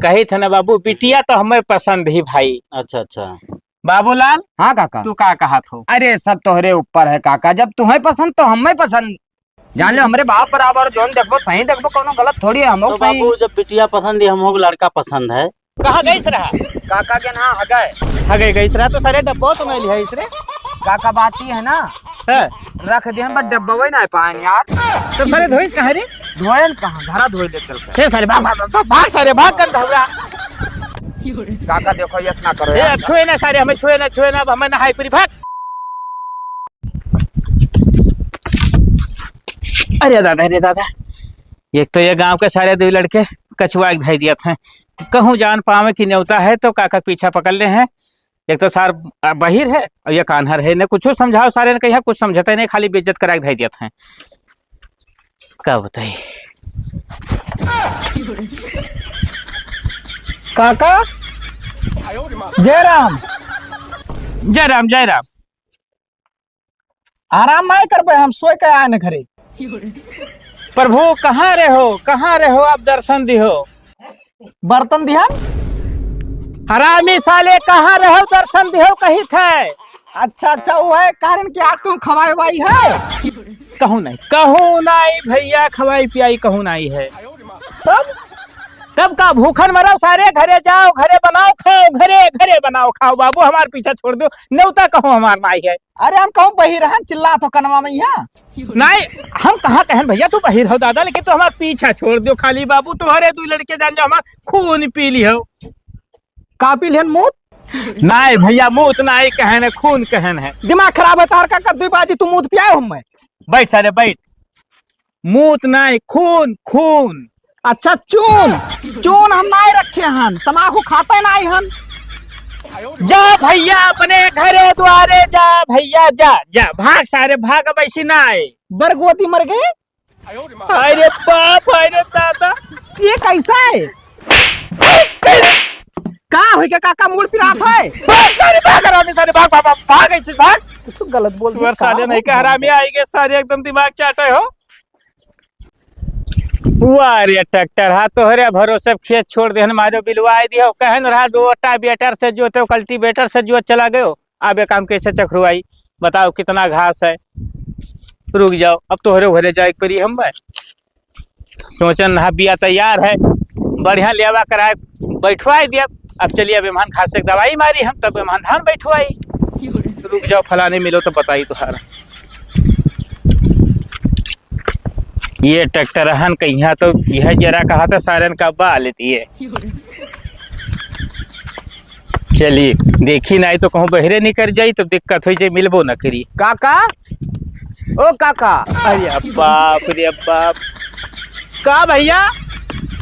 कही थे ना बाबू, बिटिया तो हमें पसंद ही भाई। अच्छा अच्छा। बाबूलाल, हाँ काका। तू का कहा थो? अरे सब तोहरे ऊपर है काका, जब तुम्हें पसंद तो हमें पसंद। जान लो हमरे बाप बराबर, जोन देखबो सही देखबो, कोनो गलत थोड़ी है। हम तो सही बाबू जब बिटिया पसंद है, हम लड़का पसंद है। कहाँ गई रहा? काका के ना हगए हगे गई रहा तो सारे डब्बो तो नहीं लिया इसरे। काका बात ही है ना, है रख दिहन बस डब्बा ना पाए यार। तो सारे धोइस कहाँ रे? धोएन कहाँ, घरा धोए दे चल के। हे सारे भाग भाग भाग भाग, सारे भाग कर धौरा। काका देखो यस ना करो ए यार। छुए ना सारे, हमें छुए ना, अब हमें नहाई पूरी भाग। अरे दादा, एक तो ये गांव के सारे दो लड़के कछुआ धाई दिया थे। कहूँ जान पावे कि न्योता है तो काका पीछा पकड़ ले हैं। एक तो सार बहिर है और ये कान्हर है, ने कुछ समझाओ सारे ने कहीं कुछ समझते नहीं, खाली बेइज्जत करा धाई दिया थे। क्या बताइए काका जय राम। जय राम जय राम। आराम नहीं कर पाए, हम सोए के आए न घरे। प्रभु कहाँ रहे हो आप, दर्शन दिहो। बर्तन दिहन। हरामी साले कहाँ रहो, दर्शन दिहो कही थे। अच्छा वो है कारण कि आज तुम खवाए वाई है। कहूँ नहीं भैया, खवाई पियाई कहूँ नहीं है। तब का भूखन मरो सारे, घरे जाओ, घरे बनाओ खाओ, घरे बनाओ खाओ। बाबू हमार पीछा छोड़ दो, न्योता कहूँ हमार माई है। अरे हम कहूँ बहिर रहन, चिल्ला तो कनवा में यहाँ। नहीं हम कहाँ कहन भैया, तू बहिर हो दादा, लेकिन तू हमार पीछा छोड़ दो खाली। बाबू तुम्हारे दो लड़के जान जो हमार खून पी ली हो। का पी लिहन मूत? नहीं भैया, मूत नहीं कहन है, खून कहन है। दिमाग खराब है तार का, दुई बाजी तू मूत पियाए हम। बैठ सारे बैठ। मूत नहीं, खून। अच्छा चून हम नहीं रखे हन, तमाकू खाते नहीं हन। जा भैया अपने घरे द्वारे जा भैया, जा भाग सारे भाग, अब ऐसी ना आए। बरगोती मर गए। अरे बाप, अरे दादा, ये कैसा है? का हो क्या काका, मूड पिरात है? सारे भाग ऐसे भाग। तू गलत बोल तुअर साले नहीं कह रहा, मैं आएंगे सारे एकदम दिमाग चाटे हो। वाह रे ट्रैक्टर, हाँ तोहरे भरोसे खेत छोड़ देहन, मारो बिलवाए दियो। कहन रहा दोटा बेटर से जोते, कल्टीवेटर से जोत चला गयो। अब ये काम कैसे चखरुआई, बताओ कितना घास है। रुक जाओ, अब तोहरे घरे जाए परी हम सोचन रहा, बिया तैयार है, बढ़िया लेवा कराए बैठवाई दिया। अब चलिए अब मेहमान खास से दवाई मारी हम, तब मेहमान धान बैठवाई। रुक जाओ, फलाने मिलो तो बताई तुम्हारा। ये ट्रैक्टर हन कहीं तो यह जरा कहा था सारन का बा लेती है। चलिए देखी नहीं तो कहूँ बहरे नहीं कर जाई तो दिक्कत हो जाए, मिलबो न करी। काका ओ काका। अरे बाप रे बाप। का भैया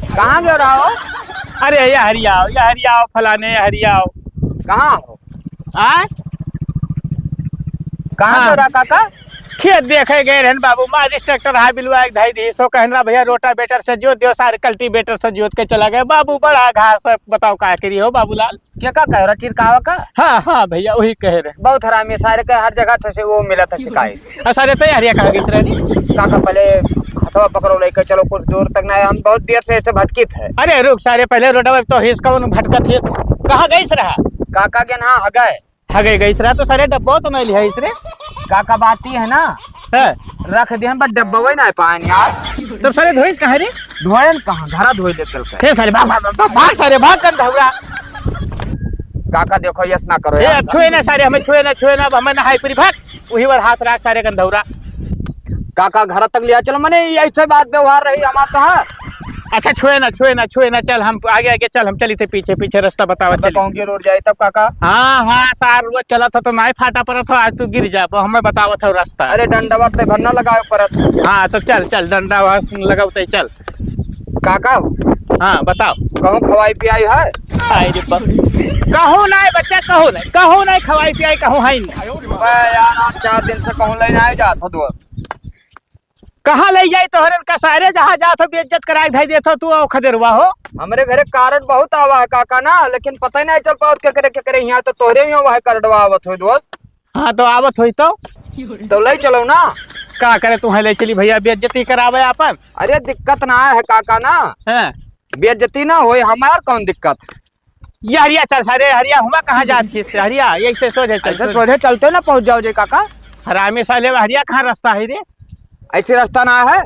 कहाँ गए रहा हो? अरे ये हरियाओ फलाने हरियाओ। कहाँ हो? आ कहाँ गए रहा काका? खेत देखे गए रहन बाबू, मारिस ट्रैक्टर हाई बिलवा एक ढाई दी सो कहना भैया रोटा बेटर से जोत दियो, सारे कल्टीवेटर से जोत के चला गए। बाबू बड़ा घास है, बताओ क्या करी हो बाबूलाल। क्या का कह रहा चिरकावा का? हाँ भैया वही कह रहे। बहुत हरामी सारे के, हर जगह से वो मिला था शिकायत। सारे तैयारियां कहाँ गई रही? काका पहले हथवा पकड़ो लेकर चलो, कुछ दूर तक ना, हम बहुत देर से ऐसे भटकित है। अरे रुक सारे, पहले रोटा तो हिस कौन भटकत है, कहाँ गई रहा? काका के ना हगए हगे गई रहा तो सारे डब्बो तो नहीं लिया इसरे। काका बात ही है ना, है रख दिहन बस डब्बा ना पाए यार। तब सारे धोइस कहाँ रे? धोएन कहाँ, घरा धोए दे चल के। हे सारे भाग भाग भाग भाग, सारे भाग कर धौरा। काका देखो यस ना करो ए यार। छुए ना सारे, हमें छुए ना, अब हमें नहाई पूरी भाग। वही बार हाथ राख सारे गंधौरा। काका घर तक लिया चलो, मैंने ऐसे बात व्यवहार रही हमारे तो। अच्छा छुए ना, चल हम आगे चल, हम चली थे पीछे रास्ता बताओ। कहूँ की रोड जाए तब काका। हाँ सार रोज चला था तो नहीं फाटा पड़ा था, आज तू गिर जा, हमें बताओ था रास्ता। अरे डंडा से भरना लगाओ परत। हाँ तो चल डंडा लगाते चल। काका हाँ बताओ। कहूँ खवाई पियाई है? कहूँ नहीं बच्चा, कहूँ नहीं खवाई पियाई कहूँ है यार, आप 4 दिन से कहूँ लेने आए जात हो। कहाँ ले जाए तोहरन का, सारे जहाँ जात हो बेइज्जत कराए धाई देतो तू और खदेरवा हो। हमारे घरे कारण बहुत आवा है काका ना, लेकिन पता ही नहीं चल पाओ क्या करे यहाँ तो तोहरे में वह कार्डवा आवत हो दोस्त। हाँ तो आवत हुई तो ले चलो ना। का करे तुम्हें ले चली भैया, बेइज्जती करावे अपन। अरे दिक्कत ना है काका ना, है बेइज्जती ना होए, हमार कौन दिक्कत। ये हरिया चल सारे हरिया हुआ कहाँ जाती है हरिया यही से सोझे ऐसे चल सोझे चलते ना पहुंच जाओ जे काका। हरामी साले हरिया कहाँ रास्ता है रे ऐसे रास्ता ना है।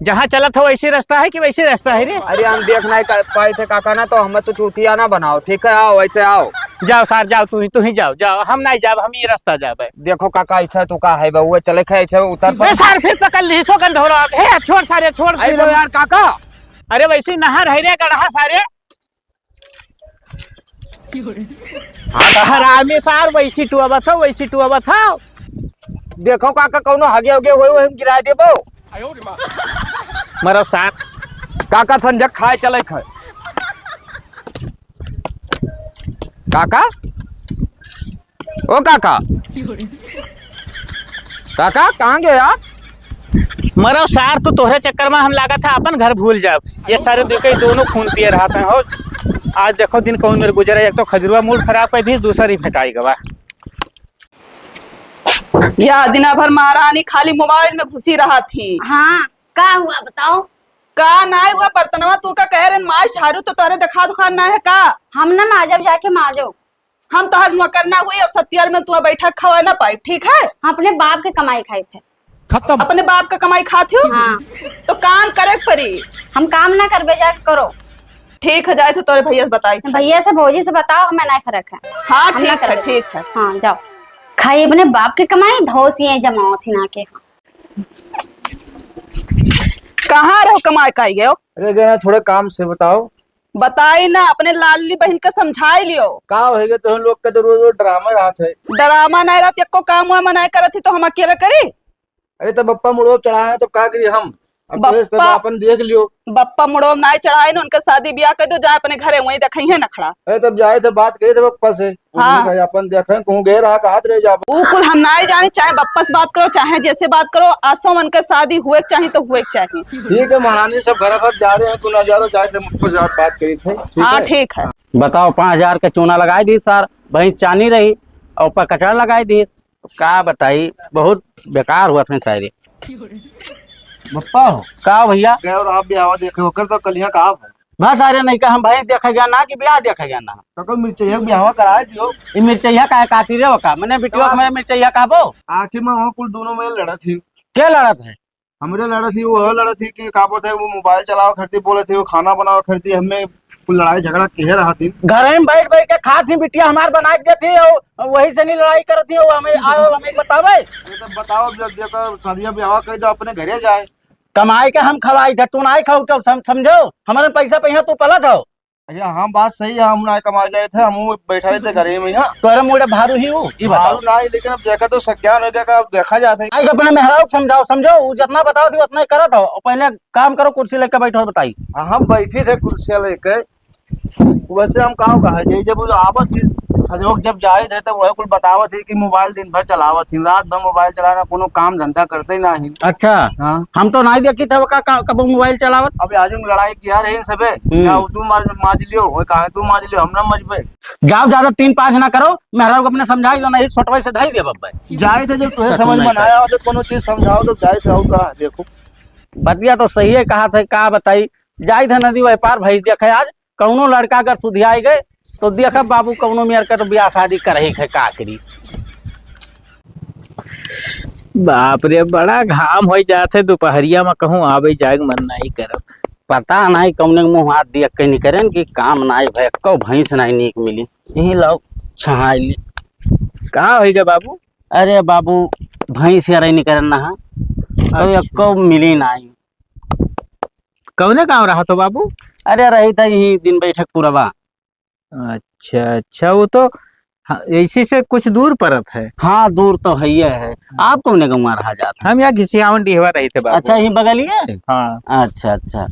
जहाँ चलत हो वैसी रास्ता है कि वैसी रास्ता है रे। अरे हम देख नहीं पाए थे काका ना, तो हमें तो चूतिया ना बनाओ, ठीक है? आओ ऐसे आओ। जाओ सार जाओ तू ही जाओ जाओ हम नहीं जाओ हम ये रास्ता जाबे। देखो काका ऐसा तू का है बउए, चले खे ऐसे उतर बे सार फिर पकड़ ली सो गंध हो रहा है छोड़ सारे छोड़ अरे यार काका। अरे वैसी नहर है रे गढ़ा सारे हरामी सार वैसी टुआ बताओ वैसी टुआ बताओ। देखो काका कौनो हगे हगे हुए हम गिरा देबो। मरो सार काका संजक खाए चले खे। काका ओ काका काका कहाँ गए आप? मरो सार तो तोहरे चक्कर में हम लागा था अपन घर भूल जाब। ये सारे देखे दोनों खून पिए रहा था हो। आज देखो दिन कौन मेरे गुजरा, एक तो खजरुआ मूड खराब कर दी, दूसरा ही फेंटाई गवा। या दिना भर महारानी खाली मोबाइल में घुसी रहा थी। हाँ का हुआ बताओ। का ना हुआ बर्तनवा तू का कह रहे माँ झाड़ू तो तोहरे देखा दुखा ना है का। हम ना माजब जाके माजो। हम तोहर नौकर ना हुई और सत्यर में तू बैठक खवा ना पाई, ठीक है? हम अपने बाप के कमाई खाए थे। खत्म। अपने बाप का कमाई खाती हो। हाँ तो काम करे परी। हम काम ना करबे जाके करो। ठीक है जाए तो तोरे भैया से बताई। भैया से भौजी से बताओ हमें नहीं फर्क है। हाँ हम ना ठीक है करबे। ठीक है। हाँ जाओ खाई अपने बाप के कमाई धोसिए जमाओ थी ना के। कहाँ रहो कमाई का गयो? अरे गए थोड़े काम से बताओ। बताई ना अपने लाडली बहन का समझाई लियो। का होएगा तो हम लोग का तो रोज रोज ड्रामा रहा थे। डरामा नहीं रहती को काम हुआ मनाई करत थी तो हम अकेले करी। अरे तो बप्पा मुड़ो चढ़ाए तो का करिए हम, अब तो सब बप्पा- अपन देख लियो। बप्पा मुड़ो नाई चढ़ाई न उनका शादी ब्याह कर दो, जाए अपने घरे वहीं देखई है नखड़ा। अरे तब जाए तो बात कही थे बप्पा से। हाँ। उन्हीं का अपन देखे कहूँ गए रहा कहा रहे जा। ऊ कुल हम नाई जाने, चाहे बप्पा से बात करो चाहे जैसे बात करो, आसो मन का शादी हुए के चाहिए तो हुए के चाहिए। ठीक है महारानी सब घर घर जा रहे हैं, तू ना जा रहा चाहे मुझको बात करी थे। ठीक हाँ है? ठीक है। बताओ 5,000 का चूना लगाई दी सर, वही चानी रही और ऊपर कचरा लगाई दी। का बताई बहुत बेकार हुआ था शायरी। बप्पा हो का भैया गए और आप भी आवा देखे होकर तो कल यहाँ कहा है बस अरे नहीं का हम भाई देखा गया ना कि ब्याह देखा गया ना। तो कल मिर्चैया भी हवा कराए दियो। ये मिर्चैया का काती रे का मैंने बिटिया में मिर्चैया का बो आखिर में वहाँ कुल दोनों में लड़ा थी। क्या लड़त है? हमरे लड़ा थी वो लड़ा थी कि का बोलते वो मोबाइल चलाओ खरीदी बोले थे, वो खाना बनाओ खरीदी, हमें कुल लड़ाई झगड़ा कह रहा थी। घर में बैठ बैठ के खाती बिटिया हमार बना के थी और वही से नहीं लड़ाई करती हो। हमें आओ हमें बतावे। अरे तो बताओ जब देखो शादियां ब्याह कर जाओ अपने घरे जाए। कमाई के हम खवाई थे तू नहीं खाऊ तो समझो हमारे पैसा पे तू पलत हो। अच्छा हाँ बात सही है, हम ना कमा गए थे, हम बैठा रहे थे घरे में यहाँ। तोरे मुड़े भारू ही हूँ ये बताओ। भारू ना ही, लेकिन अब देखा तो सज्ञान हो गया का, अब देखा जाता है। आई अपने मेहरारू को समझाओ समझो वो जितना बताओ थी उतना ही करत हो और पहले काम करो कुर्सी लेकर बैठो बताई। हम बैठे थे कुर्सियां लेकर, वैसे हम कहा कहा जाए जब आवत थी संयोग जब जाए थे तब वह कुल बतावत थी कि मोबाइल दिन भर चलावत थी, रात भर मोबाइल चलाना, कोनो काम धंधा करते ही नहीं। अच्छा हाँ हम तो नहीं देखी थे कब मोबाइल चलावत। अब आज हम लड़ाई किया रहे सबे, क्या तू माज लियो, वो कहा तू माज लियो, हम ना मजबे। जाओ ज्यादा 3-5 ना करो, मेहरारू को अपने समझाई दो नहीं छोटवाई से धाई दे बब्बा। जाए थे जब तुम्हें समझ में आया हो तो कोनो चीज समझाओ तो जाए थे। कहा देखो बतिया तो सही है कहा था का बताई। जाई थे नदी व्यापार भाई देखे आज कौनो लड़का अगर सुधियाई गए तो देखा बाबू कौनो मेयर का तो ब्याह शादी करही है का करी। बाप रे बड़ा घाम हो जाते दोपहरिया में कहूँ आवे जाए मन नहीं करब। पता नहीं कौने के मुँह हाथ दिया कहीं करें कि काम नहीं भय कौ भैंस नहीं नीक मिली यही लोग छहाई। कहाँ होगा बाबू? अरे बाबू भैंस यार नहीं करे ना कौ मिली नहीं। कौने गाँव रहा तो बाबू? अरे रही था यही दिन बैठक पूरा। अच्छा अच्छा वो तो इसी से कुछ दूर परत है। हाँ दूर तो है ही है। आप कौन गंवा रहा जाता? हम यहाँ घिसियावन डिहवा रहे थे बाबू। अच्छा यही बगल ही है। हाँ अच्छा अच्छा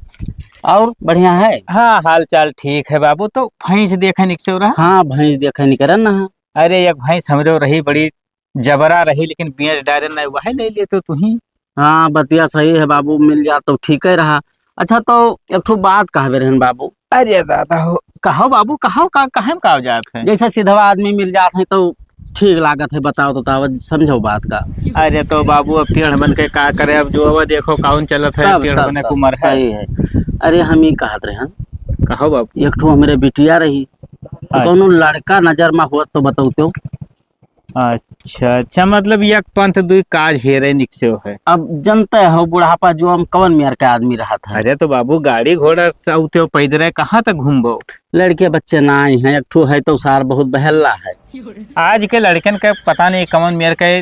और बढ़िया है। हाँ हाल चाल ठीक है बाबू। तो भैंस देखे निक से रहा? हाँ भैंस देखे नहीं करे ना। अरे एक भैंस हमरे रही बड़ी जबरा रही लेकिन बियर डायरे नहीं वह ले लिए तो तू ही। हाँ बतिया सही है बाबू, मिल जा तो ठीक ही रहा। अच्छा तो एक ठो बात कहबे रहन बाबू। अरे दादा हो कहो बाबू कहो कहे में का जात है? जैसे सीधा आदमी मिल जाते हैं तो ठीक लागत है, बताओ तो तावत समझो बात का। अरे तो बाबू अब टेढ़ बन के का करे, अब जो अब देखो कौन चलत है टेढ़ बने कुमर है। सही है। अरे हम ही कहत रहे हैं, कहो बाबू। एक ठो हमारे बिटिया रही, तो कोनो लड़का नजर में हुआ तो बताओ तो। अच्छा अच्छा, मतलब एक पंथ दुई काज हेरे निकसे है। अब जनते हो बुढ़ापा जो हम कवन मेयर के आदमी रहा था। अरे तो बाबू गाड़ी घोड़ा उते पैदल कहाँ तक घूमबो। लड़के बच्चे ना आए हैं, एक ठो है तो सार बहुत बहला है। आज के लड़कन के पता नहीं कमन मेयर के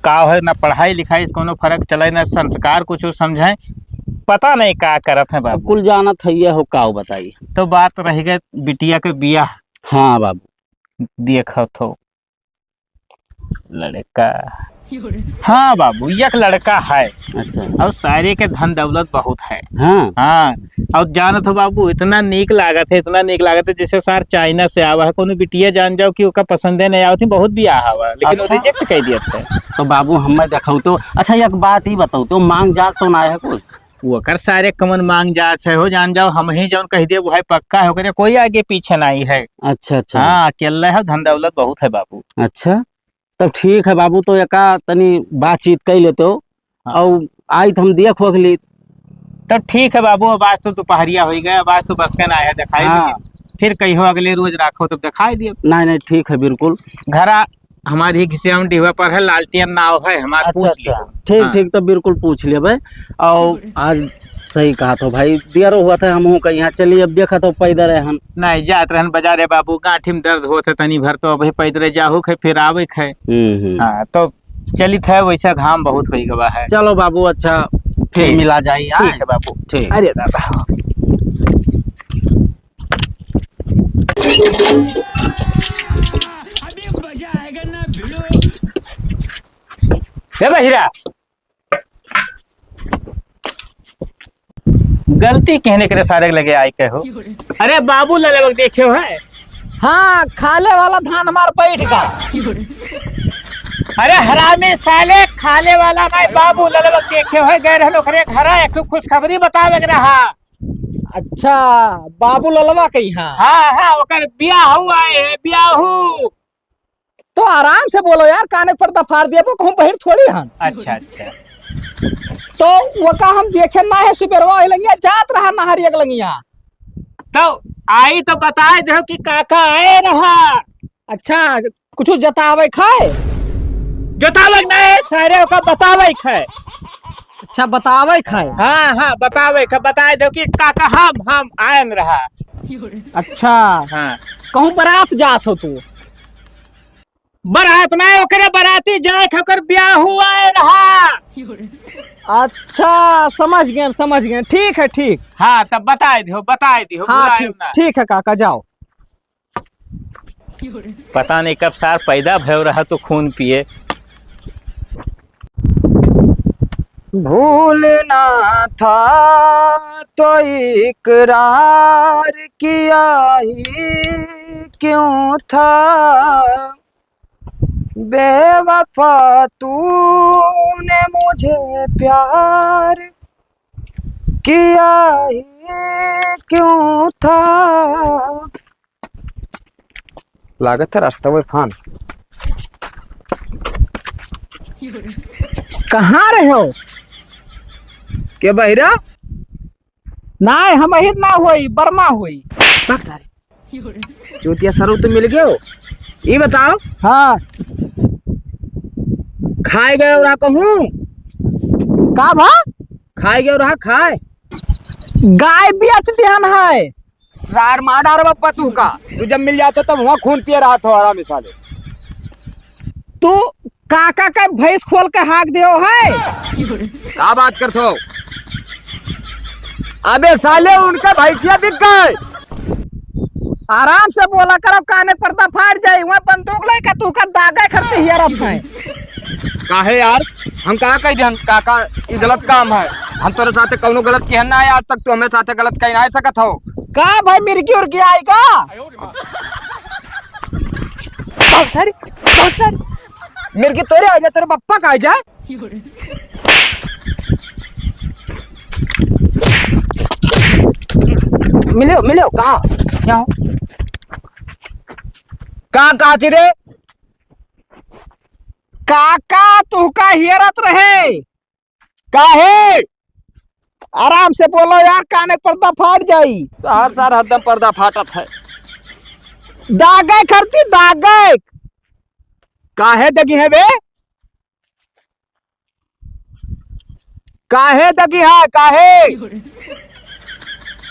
का है, ना पढ़ाई लिखाई से कोनो फर्क चले, ना संस्कार कुछ समझे, पता नहीं का करत है बाबू। कुल जानत है ये हो का बताइए। तो बात रह गए बिटिया के बियाह। हाँ बाबू। देखो तो लड़का, हाँ बाबू एक लड़का है। अच्छा। और सारे के धन दौलत बहुत है। हाँ हाँ, और जानत हो बाबू इतना नीक लागत है, इतना नीक लागत है जैसे सार चाइना से आवा है। कोनो बिटिया जान जाओ कि ओका पसंदे नहीं आवती, बहुत बियाह हवा लेकिन अच्छा। रिजेक्ट कर दिया थे। तो बाबू हमें देखो तो। अच्छा एक बात ही बताओ तो, मांग जात तो ना है कुछ? वो कर सारे कमन मांग जात है हो, जान जाओ हम ही जौन कह दिए वो है पक्का है, ओकरे कोई आगे पीछे नहीं है। अच्छा अच्छा। हाँ अकेला है, धन दौलत बहुत है बाबू। अच्छा तब ठीक है बाबू, तो एका तनी बातचीत कर लेते हो। हाँ। और आई तो हम देख वख ली। तब ठीक है बाबू, अब आज तो दोपहरिया हो गया, अब आज तो बस के ना है दिखाई। हाँ। फिर कहियो अगले रोज राखो तब दिखाई दियो। नहीं नहीं ठीक है बिल्कुल। घरा हमारी घिसियाम डिवा पर है, लालटियन नाव है हमारा। अच्छा अच्छा ठीक हाँ। ठीक, तो बिल्कुल पूछ लिया भाई। और आज सही कहा तो भाई, देर हुआ था हम कहीं यहाँ चलिए। अब देखा तो पैदल है हम नहीं जात रहन बाजारे बाबू, गांठी में दर्द होते तनी भर, तो अभी पैदल जाहू है फिर आवे है। हाँ तो चलित है, वैसा घाम बहुत हो गवा है। चलो बाबू, अच्छा फिर ठीक। मिला जाइए। ठीक है बाबू। ठीक। अरे दादा बहिरा, गलती कहने के सारे लगे आए के हो। अरे बाबू लले वक्त देखे हो है। हाँ, खाले वाला धान हमार बैठ का। अरे हरामी साले, खाले वाला नहीं, बाबू लले वक्त देखे हो गए रहलो खरे घर, एक खुशखबरी बतावे रहा। अच्छा, बाबू ललवा कही। हाँ हाँ हाँ, ओकर बियाह हुआ है, बियाहू। तो आराम से बोलो यार, काने पर दफार दिए कहूँ बहिर थोड़ी हन। अच्छा अच्छा, तो वो का हम देखे ना है, सुबेरवा लंगिया जात रहा नहरी लंगिया। तो आई तो बताए दो कि काका आए रहा। अच्छा, कुछ जतावे खाए? जोतावे नहीं, सारे का बतावे है। अच्छा बतावे खाए। हाँ हाँ बतावे का, बताए दो कि काका हम आयन रहा। अच्छा, हाँ कहूँ बारात जात हो तू? बारात नहीं, ओकरे बाराती जाए खकर ब्याह हुआ रहा। अच्छा समझ गए, ठीक है ठीक। हाँ तब बताए दियो हाँ ठीक है काका, जाओ। पता नहीं कब सार पैदा भयो रहा तो खून पिए। भूलना था तो इकरार किया ही क्यों था, बेवफा तूने मुझे प्यार किया ही क्यों था। लागत है रास्ता में फान। कहाँ रहे हो के बहिरा? नहीं हम अहिर ना हुई, बर्मा हुई। चोटिया सरू तो मिल गए हो, ये बताओ। हाँ खाए गए रहा कहूँ का भा? खाए गए रहा खाए गाय बेच दिहन है। रार मार डार बप्पा तू का, तू जब मिल जाता तब वहाँ खून पिए रहा था आराम साले। तू काका का भैंस खोल के हाक दियो है? क्या बात करते हो? अबे साले उनका भैंसिया बिक गए। आराम से बोला करो, काने पर्दा फाड़ जाये। वहाँ बंदूक लेकर तू का दागा करते हियरत है। काहे यार, हम कहा कह दिहन काका ये गलत काम है। हम तोरे साथे कौनो गलत किहन ना है आज तक, तू हमें साथे गलत कहीं ना सकत हो का भाई? मिर्गी उर्गी आएगा बहुत सारी मिर्गी तोरे आ जाए, तेरे पप्पा का आ जाए। मिलो कहा कहा थी रे? काका तू का हियरत रहे काहे? आराम से बोलो यार, काने पर्दा फाट जाई। तो हर साल हरदम पर्दा फाटत है। दागे खरती दागे काहे दगी है बे? काहे दगी है काहे?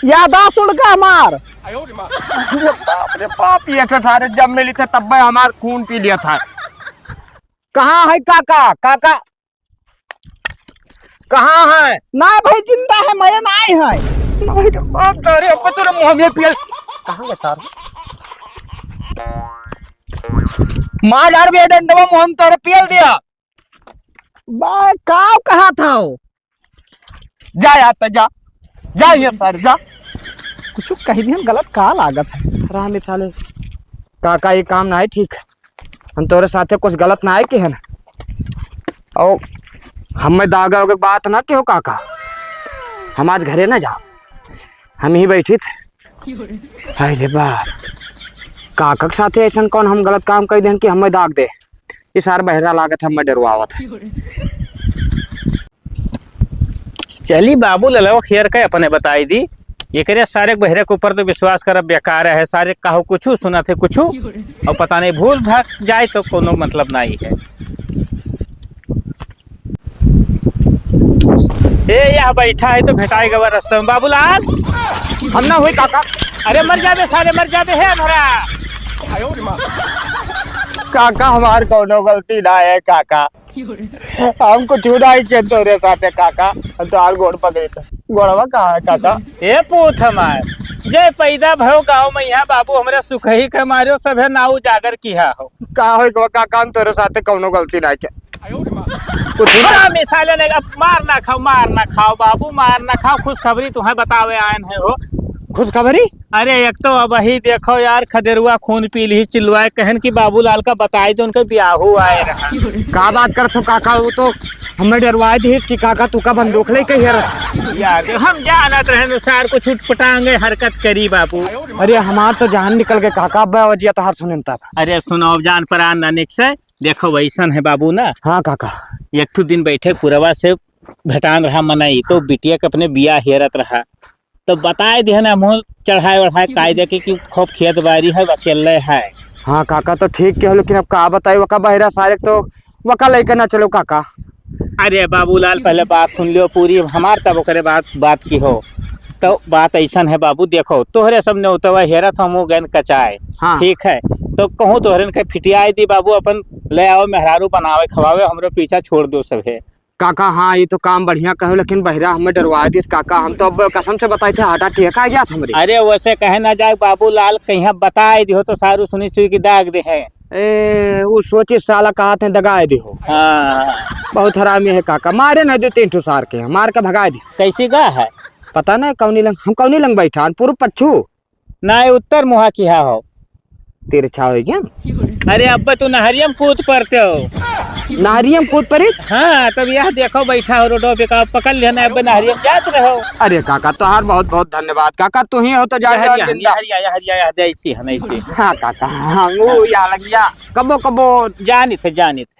यादाश्त उड़ का हमार। बाप रे बाप, ये तो सारे जब मिली थे तब मैं हमार खून पी लिया था। कहाँ है काका? काका कहाँ है? ना भाई जिंदा है, मैं नहीं है। बाप तारे अब तेरे मुंह में पियल कहाँ गया तार? मार यार बे डंडवा मोहन तोरे पियल दिया। बा काव कहा था वो? जा यार तो जा, जा ये सर जा। कुछ कह दिया गलत का लागत है। राम चाले काका, ये काम ना है ठीक। हम तोरे साथे कुछ गलत ना है कि है ना? और हमें दागा के बात ना क्यों काका, हम आज घरे ना जाओ, हम ही बैठी थे। अरे बाप, काका के साथे ऐसा कौन हम गलत काम कर दें कि हमें दाग दे? ये सार बहरा लागत हमें डरवावत है। चली बाबू ललवा खियर के अपने बताई दी। ये करे सारे बहरे के ऊपर तो विश्वास करब बेकार है। सारे कहो कुछ सुना थे कुछ और पता नहीं भूल भाग जाए तो कोनो मतलब नहीं है। ए यहाँ बैठा है तो भेटाएगा वह रास्ते में। बाबूलाल हम ना हुई काका। अरे मर जाबे, सारे मर जाबे है भरा। काका हमार कोनो गलती ना है काका, हमको चुनाई के तोरे साथे काका। हम तो आर गोड़ पकड़े थे। गोड़वा कहाँ है काका? ए पूत हमार जय पैदा भयो गाँव में यहाँ बाबू हमारे सुख ही के मारे सब है नाउ जागर किया हो। का हो काका, हम तोरे साथे कोनो गलती ना के। बड़ा मिसाल नहीं, अब मार ना खाओ बाबू, मार ना खाओ। खुशखबरी तुम्हें बतावे आयन है हो। खुशखबरी? अरे एक तो अब ही देखो यार, खदेरुआ खून पी ली चिल्वाए कहन की बाबूलाल का बताए तो उनका ब्याहू आए रहा। का बात कर तो काका, वो तो हमें डरवाए थे कि काका तू का बंदूक ले कही यार हम जानत रहे अनुसार कुछ उठपटांगे हरकत करी बाबू। अरे हमार तो जान निकल गए काका, बजिया तो हर सुन तब। अरे सुनो जान परान नानिक से देखो वैसन है बाबू ना। हाँ काका। एक तो दिन बैठे पुरवा से भेटान रहा मनाई तो बिटिया के अपने बिया हेरत रहा तो बताए दिया ना मुँह चढ़ाए वढ़ाए कायदे की कि खूब खेत बाड़ी है अकेले है। हाँ काका तो ठीक के हो, लेकिन अब का बताई वका बहरा सारे तो वका लेकर ना चलो काका। अरे बाबूलाल पहले बात सुन लियो पूरी हमार, तब करे बात की हो। तो बात ऐसा है बाबू, देखो तोहरे सब ने उतवा हेरत हम गैन कचाए। हाँ। ठीक है तो कहूँ तोहरे के फिटियाई दी बाबू, अपन ले आओ मेहरारू बनावे खवावे, हमरो पीछा छोड़ दो सब है काका। हाँ ये तो काम बढ़िया कहो, लेकिन बहरा हमें डरवा दी काका। हम तो अब कसम से बताए थे हाटा टेका गया था हमारे। अरे वैसे कहे ना जाए बाबूलाल, कहीं बताए दियो तो सारू सुनी सुई की दाग दे है। ए वो सोचे साला कहा थे दगाए दे हो। हाँ बहुत हरामी है काका, मारे न दे 3 सार के, मार के भगा दी। कैसी गा है पता नहीं कौनी लंग, हम कौनी लंग बैठा पूर्व पच्छू ना उत्तर मुहा किया हो तेरे छा हो गया। अरे अब तू नहरियम कूद पड़ते हो। नारियम कूद पड़े? हाँ तब यह देखो बैठा हो रोडो पे का पकड़ लेना अब नहरियम जात रहो। अरे काका तो हार बहुत बहुत धन्यवाद काका, तू ही हो तो जा। हरिया ऐसी है ऐसी। हाँ काका हाँ वो या लग गया कबो कबो जानित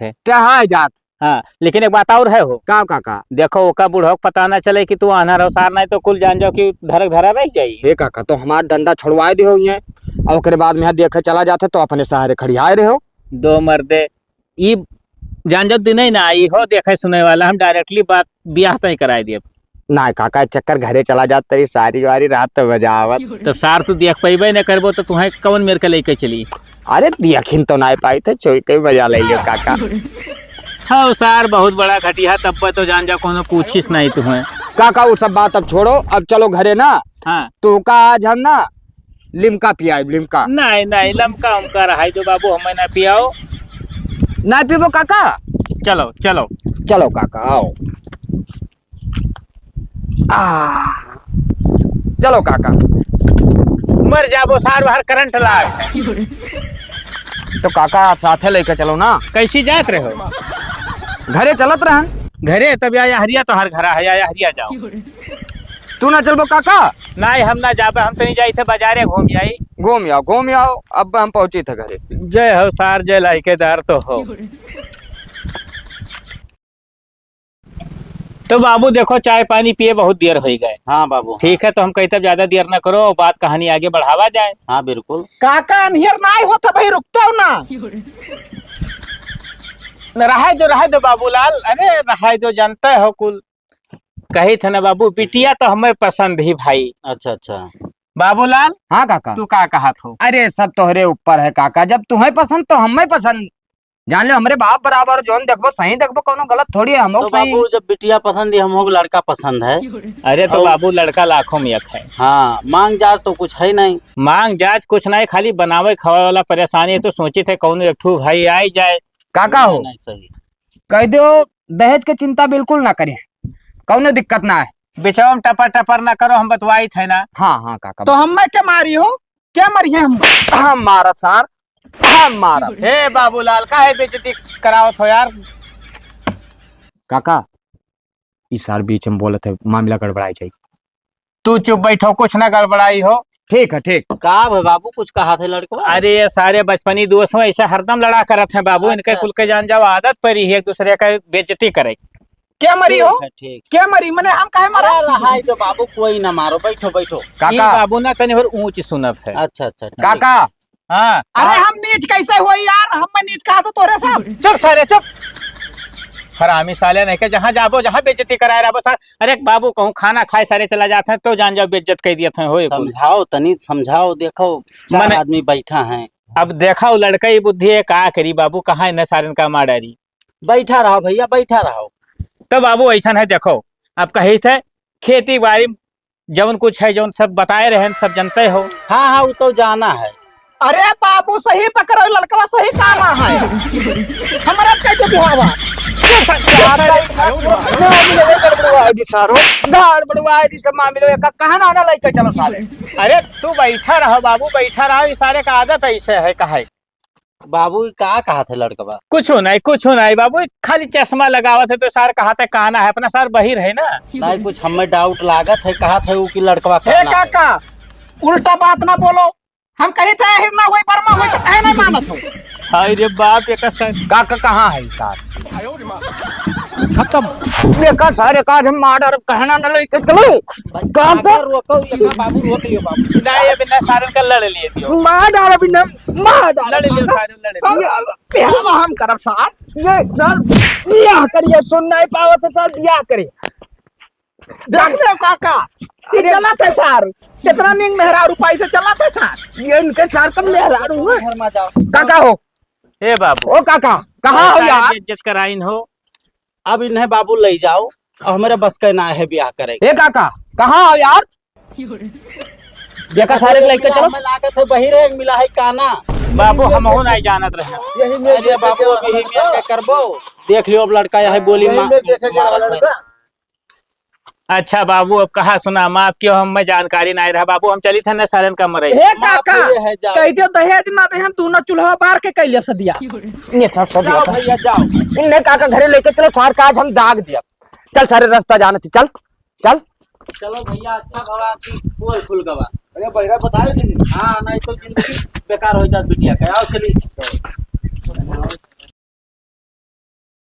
है क्या जात। हाँ लेकिन एक बात और है हो का काका, देखो ओका बूढ़ो पता ना चले कि तू आना रहो सार नहीं तो कुल जान जाओ कि धरक धरा रह जाई। हे काका तो हमार डंडा छुड़वाए दे हो ये, और उसके बाद में देखे चला जाते तो अपने सहारे खड़ी आए रहे हो। दो मर्दे ई जान जाओ दिन ही ना आई हो देखे सुने वाला, हम डायरेक्टली बात ब्याह तय कराए दिए ना काका। चक्कर घरे चला जात तेरी सारी वारी रात तो बजावत। तो सार तू देख पेबे न करबो तो तुम्हें कौन मेरे के लेके चली। अरे देखिन तो ना पाई थे चोई कई बजा ले लियो काका। हाँ सार बहुत बड़ा घटिया तब तो जान जाओ कोनो पूछिस नहीं तुम्हें। काका वो सब बात अब छोड़ो, अब चलो घरे ना। हाँ तो का आज हम ना लिमका पियाए। लिमका नहीं लमका उमका रहा जो बाबू हमें ना पियाओ। ना पीबो काका? चलो चलो चलो काका आओ। चलो काका। मर जाबो सार बाहर करंट लाग। तो काका साथे लेके चलो ना। कैसी जात रहे हो? घरे चलत रहा घरे तब या हरिया तो हर घरा है या हरिया जाओ। तू ना चलबो काका? नहीं हम ना जाबे, हम तो नहीं जाई थे बाजारे घूम जाई। घूम आओ। अब हम पहुंची थे घरे। जय हो सार जय लाइकेदार तो हो। तो बाबू देखो चाय पानी पिए बहुत देर हो गए। हाँ बाबू। ठीक है तो हम कहते ज्यादा देर न करो, बात कहानी आगे बढ़ावा जाए। हाँ बिल्कुल। काका अनहियर ना होता भाई, रुकते हो ना। रहा दो बाबूलाल, अरे रहा दो, जानते हो कुल कही थे ना बाबू, बिटिया तो हमें पसंद ही भाई। अच्छा अच्छा। बाबूलाल हाँ काका। तू का कहा था? अरे सब तोहरे ऊपर है काका, जब तुम्हें पसंद तो हमें पसंद। जान लो हमरे बाप बराबर, जोन देखबो सही देखबो, कोनो गलत थोड़ी है। हम तो सही। बाबू जब बिटिया पसंद है, हम लड़का पसंद है। अरे तो बाबू लड़का लाखों में एक है। हाँ मांग जाज तो कुछ है नहीं। मांग जाज कुछ नहीं, खाली बनावे खावे वाला परेशानी है। तो सोची थे कौन एक ठू भाई आई जाए। काका हो नहीं सही। कह दो दहेज की चिंता बिल्कुल ना करें, कौनो दिक्कत ना है। बिचवा में टपर टपर ना करो, हम बतवाई थे ना। हाँ हाँ काका। तो हम क्या मारी हो, क्या मरी है हम मारा सार, हम मारा। हे बाबूलाल का है बेइज्जती करावत हो यार। काका इस साल बीच में बोलत है मामला गड़बड़ाई जाए। तू चुप बैठो, कुछ ना गड़बड़ाई हो। ठीक है ठीक। का है बाबू, कुछ कहा थे लड़का? अरे ये सारे बचपनी दोस्त में ऐसा हरदम लड़ा करत है बाबू। इनके कुल के जान जाओ आदत पड़ी है एक दूसरे का बेइज्जती करे। क्या मरी हो, ठीक। क्या मरी मैंने, हम काहे मरा। रहा है तो बाबू कोई ना मारो, बैठो बैठो। ई काका बाबू ना कनी और ऊंच सुनत है। अच्छा अच्छा ठीक। काका हाँ अरे हम नीच कैसे हुई यार, हम नीच कहा तो तोरे साहब। चुप सारे चुप, हरामी साले नहीं के जहाँ जाबो जहाँ बेइज्जती कराए रहा बस। अरे बाबू कहूँ खाना खाए सारे चला जाते हैं तो जान जाओ बेइज्जत कह दिए थे। हो समझाओ तनी समझाओ, देखो चार मने- आदमी बैठा है। अब देखा वो लड़का ही बुद्धि है, का करी बाबू, कहाँ इन्हें सारन का मार डारी। बैठा रहो भैया, बैठा रहो। तो बाबू ऐसा है, देखो अब कही थे खेती बाड़ी जौन कुछ है जौन सब बताए रहे हैं, सब जानते हो। हाँ हाँ वो तो जाना है। अरे बाबू सही पकड़ो, लड़कवा सही काम है। हमारा कैसे बिहावा कहा ना लेके चलो साले। अरे तू बैठा रहो बाबू, बैठा रहो, ये सारे का आदत ऐसे है। कहा बाबू का कहा थे लड़का? कुछ नहीं बाबू, खाली चश्मा लगावा थे तो सार कहा था कहना है अपना, सार बहिर है ना। नहीं कुछ हमें डाउट लागत है, कहा थे वो कि लड़कवा हे कहना है। काका उल्टा बात ना बोलो, हम कही थे हिरना हुई बर्मा हुई तो कहे नहीं मानत हो। अरे बाप एक काका कहाँ है सार? खत्म। देखा सारे काज हम मार कहना न लेके चलो। काका रोको, ये बाबू रोक लियो बाबू। नहीं बिना सारन का लड़ लिए दियो, मार डाल अभी न मार डाल। लड़ लियो सारन, लड़ लियो। बिहावा हम करब साथ। ये सर ब्याह करिए, सुन नहीं पावत सर, ब्याह करिए। देख लो काका, ये चला थे सार, कितना नींग मेहरा रुपये से चला थे सार। ये इनके सार कम ले लाड़ू है। घर में जाओ। काका हो, हे बाबू ओ काका कहाँ हो यार? इज्जत कराइन हो। अब इन्हें बाबू ले जाओ, और हमारे बस का ना है ब्याह करे। ए काका कहाँ हो यार? देखा सारे लेके चलो। हमें लागत है बहिर है, मिला है काना। बाबू हम हो नहीं जानत रहे। अरे बाबू अभी ही ब्याह के करबो, देख लियो अब लड़का यह बोली मारत है। अच्छा बाबू अब कहा सुना, माफ क्यों, हमें जानकारी नहीं रहा बाबू। हम चली थे न सारन का मरई। हे काका माफ हुए है, जाओ। कह दियो दहेज ना दे, हम दोनों चूल्हा बार के कैलिए सदिया। ये सब सब जाओ भैया जाओ। इन्हें काका घरे लेके चलो, सार काज हम दाग दिया। चल सारे रास्ता जाने थी, चल चल। चलो भैया, अच्छा भवा की फूल फूल गवा। अरे भैया बताए कि नहीं? हाँ नहीं तो जिंदगी बेकार हो जात बिटिया के। आओ चली।